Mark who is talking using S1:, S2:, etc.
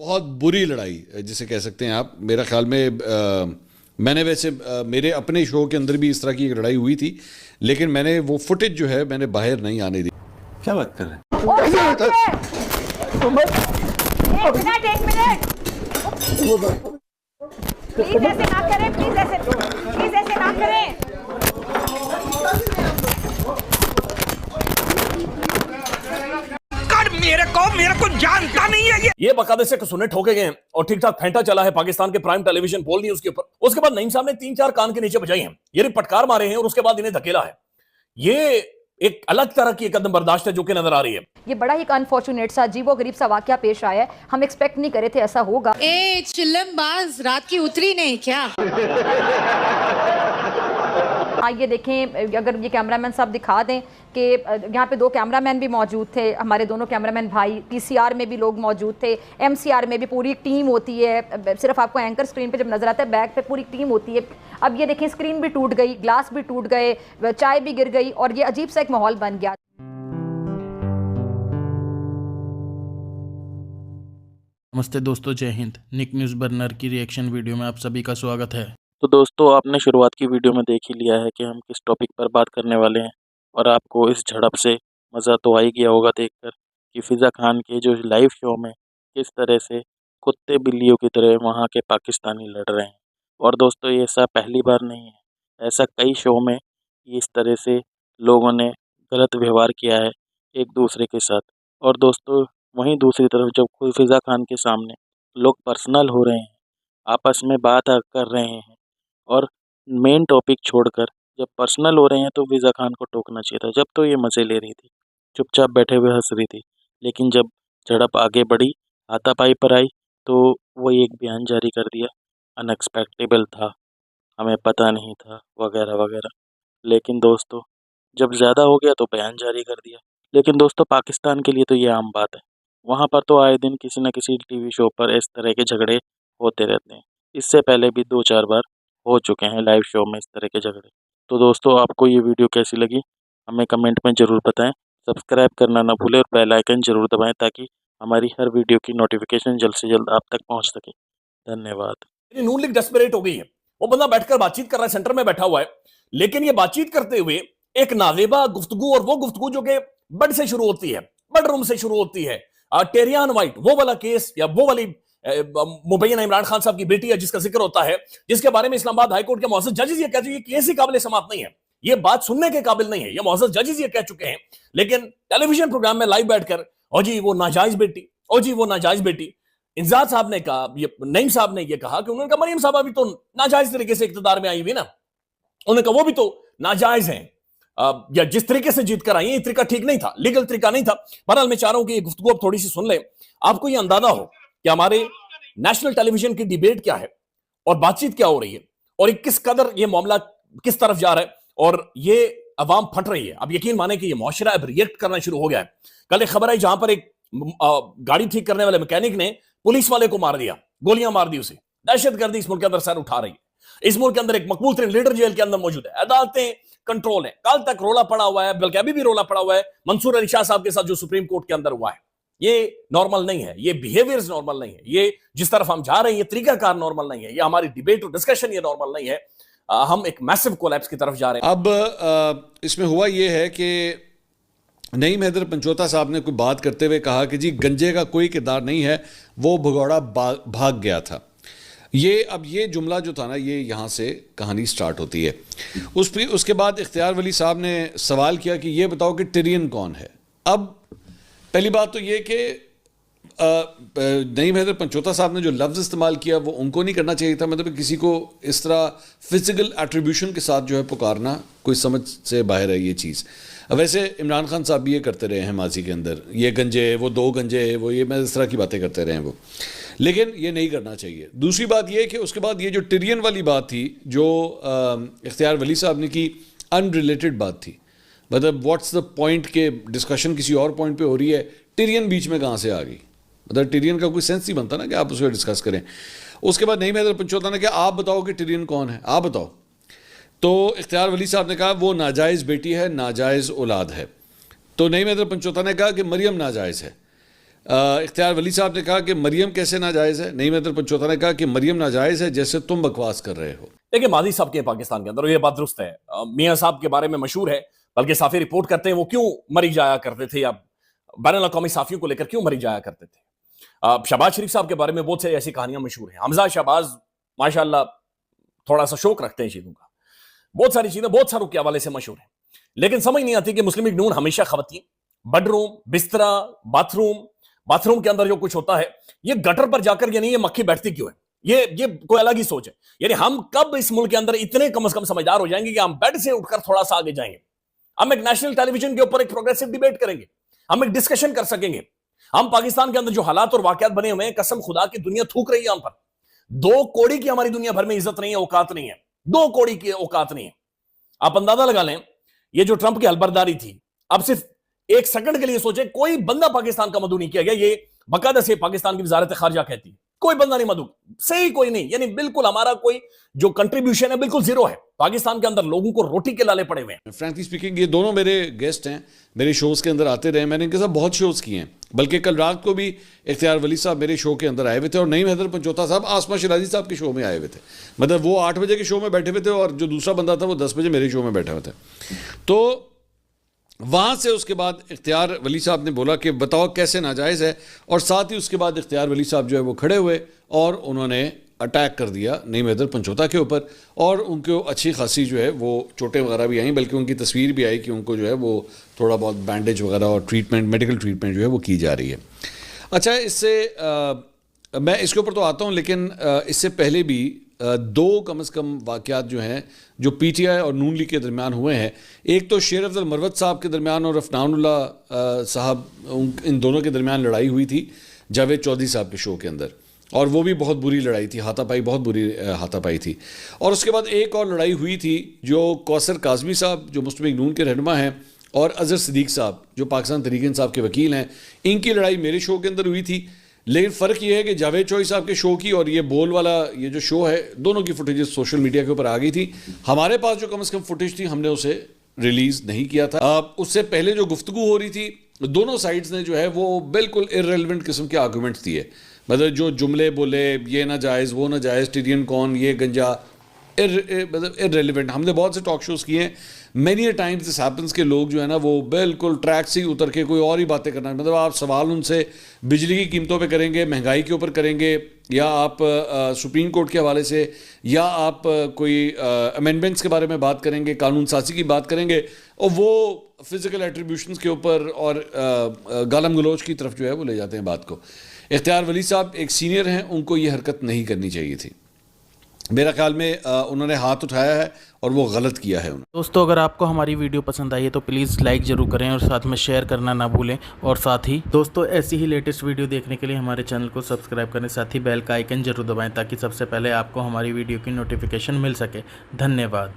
S1: बहुत बुरी लड़ाई जिसे कह सकते हैं आप। मेरा ख्याल में मैंने वैसे मेरे अपने शो के अंदर भी इस तरह की एक लड़ाई हुई थी, लेकिन मैंने वो फुटेज जो है मैंने बाहर नहीं आने दी।
S2: क्या बात कर रहे हैं?
S3: एक मिनट प्लीज ऐसे ना करें, प्लीज ऐसे ना करें।
S4: मेरे को जानता नहीं है ये बकायदे से सुने ठोके गए हैं और ठीक ठाक फेंटा चला है पाकिस्तान के प्राइम टेलीविजन पोल न्यूज के ऊपर। उसके बाद नईम साहब ने 3-4 कान के नीचे बजाई हैं, ये पटकार मारे हैं और उसके बाद इन्हें धकेला है। ये एक अलग तरह की कदम बर्दाश्त है जो कि नजर आ रही है।
S3: ये बड़ा ही अनफॉर्चुनेट सा अजीब व गरीब सा वाकया पेश आया है, हम एक्सपेक्ट नहीं करे थे ऐसा होगा।
S5: ए चिल्लमबाज, रात की उतरी नहीं क्या?
S3: हाँ ये देखें, अगर ये कैमरामैन साहब दिखा दें कि यहाँ पे 2 कैमरामैन भी मौजूद थे, हमारे दोनों कैमरामैन भाई, पीसीआर में भी लोग मौजूद थे, एमसीआर में भी पूरी टीम होती है। सिर्फ आपको एंकर स्क्रीन पे जब नजर आता है, बैक पे पूरी टीम होती है। अब ये देखें, स्क्रीन भी टूट गई, ग्लास भी टूट गए, चाय भी गिर गई और ये अजीब सा एक माहौल बन गया।
S6: नमस्ते दोस्तों, जय हिंद। निक न्यूज़ बर्नर की रिएक्शन वीडियो में आप सभी का स्वागत है।
S7: तो दोस्तों, आपने शुरुआत की वीडियो में देख ही लिया है कि हम किस टॉपिक पर बात करने वाले हैं और आपको इस झड़प से मज़ा तो आ ही गया होगा देखकर कि फ़िज़ा खान के जो लाइव शो में किस तरह से कुत्ते बिल्लियों की तरह वहाँ के पाकिस्तानी लड़ रहे हैं। और दोस्तों, ये ऐसा पहली बार नहीं है, ऐसा कई शो में इस तरह से लोगों ने गलत व्यवहार किया है एक दूसरे के साथ। और दोस्तों, वहीं दूसरी तरफ जब खुद फ़िज़ा खान के सामने लोग पर्सनल हो रहे हैं, आपस में बात कर रहे हैं और मेन टॉपिक छोड़कर जब पर्सनल हो रहे हैं, तो फ़िज़ा खान को टोकना चाहिए था। जब तो ये मज़े ले रही थी, चुपचाप बैठे हुए हंस रही थी, लेकिन जब झड़प आगे बढ़ी, हाथापाई पर आई, तो वो एक बयान जारी कर दिया, अनएक्सपेक्टेबल था, हमें पता नहीं था, वगैरह वगैरह। लेकिन दोस्तों, जब ज़्यादा हो गया तो बयान जारी कर दिया। लेकिन दोस्तों, पाकिस्तान के लिए तो ये आम बात है, वहाँ पर तो आए दिन किसी न किसी टीवी शो पर इस तरह के झगड़े होते रहते हैं। इससे पहले भी 2-4 बार हो चुके हैं लाइव शो में इस तरह के झगड़े। तो दोस्तों, आपको ये वीडियो कैसी लगी हमें कमेंट में ज़रूर बताएं। सब्सक्राइब करना ना भूलें और बेल आइकन ज़रूर दबाएं ताकि हमारी हर वीडियो की नोटिफिकेशन जल्द से जल्द आप तक पहुंच सके। धन्यवाद।
S4: नून लीग डेस्परेट हो गई है, वो बंदा बैठकर बातचीत कर रहा है, सेंटर में बैठा हुआ है, लेकिन ये बातचीत करते हुए एक नाजेबा गुफ्तगू, और वो गुफ्तगू जो कि बड से शुरू होती है, बड रूम से शुरू होती है। टेरियान वाइट वो वाला केस या वो वाली मुबैना इमरान खान साहब की बेटी है जिसका जिक्र होता है, जिसके बारे में इस्लामाबाद हाईकोर्ट के मुअज़्ज़ज़ जजेस ये कहते हैं ये केस ही काबिल समाअत नहीं है, ये बात सुनने के काबिल नहीं है, ये मुअज़्ज़ज़ जजेस ये कह चुके हैं। लेकिन टेलीविजन प्रोग्राम में लाइव बैठकर ओ जी वो नाजायज बेटी, ओ जी वो नाजायज बेटी, इंजाज साहब ने कहा, नईम साहब ने यह कहा कि उन्होंने कहा मरियम साहब अभी तो नाजायज तरीके से इक्तदार में आई हुई ना, उन्होंने कहा वो भी तो नाजायज हैं, या जिस तरीके से जीत कर आई है ये तरीका ठीक नहीं था, लीगल तरीका नहीं था। बहरहाल मैं चाह रहा हूं कि ये गुफ्तगू अब थोड़ी सी सुन ले, आपको ये अंदाजा हो कि हमारे नेशनल टेलीविजन की डिबेट क्या है और बातचीत क्या हो रही है और किस कदर ये मामला किस तरफ जा रहा है और ये अवाम फट रही है। अब यकीन माने कि ये मुआशरा अब रिएक्ट करना शुरू हो गया है। कल एक खबर आई जहां पर एक गाड़ी ठीक करने वाले मैकेनिक ने पुलिस वाले को मार दिया, गोलियां मार दी उसे। दहशतगर्दी इस मुल्क के अंदर सर उठा रही है। इस मुल्क के अंदर एक मकबूल तरीन लीडर जेल के अंदर मौजूद है, अदालतें कंट्रोल है, कल तक रोला पड़ा हुआ है, बल्कि अभी भी रोला पड़ा हुआ है मंसूर अली शाह साहब के साथ जो सुप्रीम कोर्ट के अंदर हुआ है। ये नॉर्मल नहीं है, ये बिहेवियर्स नॉर्मल नहीं है, ये जिस तरफ हम जा रहे हैं ये तरीकाकार नॉर्मल नहीं है, ये हमारी डिबेट और डिस्कशन ये नॉर्मल नहीं है। हम एक मैसिव कोलैप्स की तरफ जा रहे हैं।
S1: अब इसमें हुआ ये है कि नईम हैदर पंचोता साहब ने कोई बात करते हुए कहा कि जी गंजे का कोई किरदार नहीं है, वो भगौड़ा भाग गया था। ये जुमला जो था ना, ये यहाँ से कहानी स्टार्ट होती है। उसके बाद इख्तियार वली साहब ने सवाल किया कि ये बताओ कि टिरियन कौन है। अब पहली बात तो ये कि नईम हैदर पंचोता साहब ने जो लफ्ज़ इस्तेमाल किया वो उनको नहीं करना चाहिए था। मतलब किसी को इस तरह फिजिकल एट्रीब्यूशन के साथ जो है पुकारना कोई समझ से बाहर है ये चीज़। वैसे इमरान खान साहब भी ये करते रहे हैं माजी के अंदर, ये गंजे है, वो 2 गंजे है, वो ये मैं इस तरह की बातें करते रहे हैं वो, लेकिन ये नहीं करना चाहिए। दूसरी बात ये कि उसके बाद ये जो टिरियन वाली बात थी जो इख्तियार वली साहब ने की, अनरिलेटेड बात थी। मतलब व्हाट्स द पॉइंट के डिस्कशन किसी और पॉइंट पे हो रही है, टिरियन बीच में कहाँ से आ गई। मतलब टिरियन का कोई सेंस नहीं बनता ना कि आप उसको डिस्कस करें। उसके बाद नईम हैदर पंचोता ने कहा आप बताओ कि टिरियन कौन है, आप बताओ। तो इख्तियार वली साहब ने कहा वो नाजायज़ बेटी है, नाजायज़ औलाद है। तो नईम हैदर पंचोता ने कहा कि मरियम नाजायज़ है। इख्तियार वली साहब ने कहा कि मरियम कैसे नाजायज़ है, नईम हैदर पंचोता ने कहा कि मरियम नाजायज़ है जैसे तुम बकवास कर रहे हो।
S4: देखिए मादी साहब के पाकिस्तान के अंदर, और ये बात दुरुस्त है, मियाँ साहब के बारे में मशहूर है, बल्कि साफी रिपोर्ट करते हैं वो क्यों मरी जाया करते थे, या बैनुल अक़वामी साफियों को लेकर क्यों मरी जाया करते थे। शहबाज शरीफ साहब के बारे में बहुत सारी ऐसी कहानियां मशहूर हैं। हमजा शहबाज माशाल्लाह थोड़ा सा शौक रखते हैं चीजों का, बहुत सारी चीजें बहुत सारों के हवाले से मशहूर है, लेकिन समझ नहीं आती कि मुस्लिम लीग नून हमेशा खवातीन, बेडरूम, बिस्तरा, बाथरूम के अंदर जो कुछ होता है, ये गटर पर जाकर यानी ये मक्खी बैठती क्यों है, ये कोई अलग ही सोच है। यानी हम कब इस मुल्क के अंदर इतने कम से कम समझदार हो जाएंगे कि हम बेड से उठकर थोड़ा सा आगे जाएंगे, हम एक नेशनल टेलीविजन के ऊपर एक प्रोग्रेसिव डिबेट करेंगे, हम एक डिस्कशन कर सकेंगे। हम पाकिस्तान के अंदर जो हालात और वाकयात बने हुए हैं, कसम खुदा की दुनिया थूक रही है हम पर। 2 कौड़ी की हमारी दुनिया भर में इज्जत नहीं है, औकात नहीं है, 2 कौड़ी की औकात नहीं है। आप अंदाजा लगा लें, ये जो ट्रंप की हलबरदारी थी, अब सिर्फ 1 सेकंड के लिए सोचे, कोई बंदा पाकिस्तान का मदू नहीं किया गया। ये बकायदा से पाकिस्तान की वजारत खारजा कहती है, कोई बंदा नहीं मदू, सही कोई नहीं, यानी बिल्कुल हमारा कोई जो कंट्रीब्यूशन है बिल्कुल जीरो है। पाकिस्तान के अंदर लोगों को रोटी के लाले पड़े हुए हैं।
S1: फ्रैंकली स्पीकिंग, ये दोनों मेरे गेस्ट हैं, मेरे शोज़ के अंदर आते रहे, मैंने इनके साथ बहुत शोज़ किए हैं, बल्कि कल रात को भी इख्तियार वली साहब मेरे शो के अंदर आए हुए थे, और नईम हैदर पंचोता साहब आसमा शिराजी साहब के शो में आए हुए थे। मतलब वो 8 बजे के शो में बैठे हुए थे, और जो दूसरा बंदा था वो 10 बजे मेरे शो में बैठे हुए थे। तो वहाँ से उसके बाद इख्तियार वली साहब ने बोला कि बताओ कैसे नाजायज़ है, और साथ ही उसके बाद इख्तियार वली साहब जो है वो खड़े हुए और उन्होंने अटैक कर दिया नईम हैदर पंचोता के ऊपर, और उनको अच्छी खासी जो है वो चोटें वगैरह भी आई, बल्कि उनकी तस्वीर भी आई कि उनको जो है वो थोड़ा बहुत बैंडेज वगैरह और ट्रीटमेंट, मेडिकल ट्रीटमेंट जो है वो की जा रही है। अच्छा, इससे मैं इसके ऊपर तो आता हूँ, लेकिन इससे पहले भी 2 कम से कम वाक़यात जो हैं जो PTI और नून लीग के दरमियान हुए हैं। एक तो शेर अफजल मरवत साहब के दरमियान और अफनानुल्लाह साहब, इन दोनों के दरमियान लड़ाई हुई थी जावेद चौधरी साहब के शो के अंदर, और वो भी बहुत बुरी लड़ाई थी, हाथापाई, बहुत बुरी हाथापाई थी। और उसके बाद एक और लड़ाई हुई थी जो कौसर काज़मी साहब जो मुस्लिम लीग नून के रहनुमा हैं, और अज़हर सिद्दीक साहब जो पाकिस्तान तहरीक इंसाफ के वकील हैं, इनकी लड़ाई मेरे शो के अंदर हुई थी। लेकिन फ़र्क ये है कि जावेद चौधरी साहब के शो की और ये बोल वाला ये जो शो है, दोनों की फुटेजेस सोशल मीडिया के ऊपर आ गई थी। हमारे पास जो कम से कम फुटेज थी हमने उसे रिलीज़ नहीं किया था। उससे पहले जो गुफ्तगू हो रही थी, दोनों साइड्स ने जो है वो बिल्कुल इर्रेलेवेंट किस्म के आर्गूमेंट्स दिए, मतलब जो जुमले बोले, ये ना जायज़, वो ना जायज़, टिरियन कौन, ये गंजा, मतलब इर्रेलेवेंट। हमने बहुत से टॉक शोज़ किए हैं, many a times this happens के लोग जो है ना वो बिल्कुल ट्रैक से ही उतर के कोई और ही बातें करना, मतलब आप सवाल उनसे बिजली की कीमतों पे करेंगे, महंगाई के ऊपर करेंगे, या आप सुप्रीम कोर्ट के हवाले से, या आप कोई अमेंडमेंट्स के बारे में बात करेंगे, कानून साजी की बात करेंगे, और वो फिज़िकल एट्रीब्यूशंस के ऊपर और गालम गलोच की तरफ जो है वो ले जाते हैं बात को। इख्तियार वली साहब एक सीनियर हैं, उनको ये हरकत नहीं करनी चाहिए थी। मेरा ख्याल में उन्होंने हाथ उठाया है और वो गलत किया है उन्होंने।
S6: दोस्तों, अगर आपको हमारी वीडियो पसंद आई है तो प्लीज़ लाइक ज़रूर करें और साथ में शेयर करना ना भूलें। और साथ ही दोस्तों, ऐसी ही लेटेस्ट वीडियो देखने के लिए हमारे चैनल को सब्सक्राइब करें, साथ ही बेल का आइकन जरूर दबाएं ताकि सबसे पहले आपको हमारी वीडियो की नोटिफिकेशन मिल सके। धन्यवाद।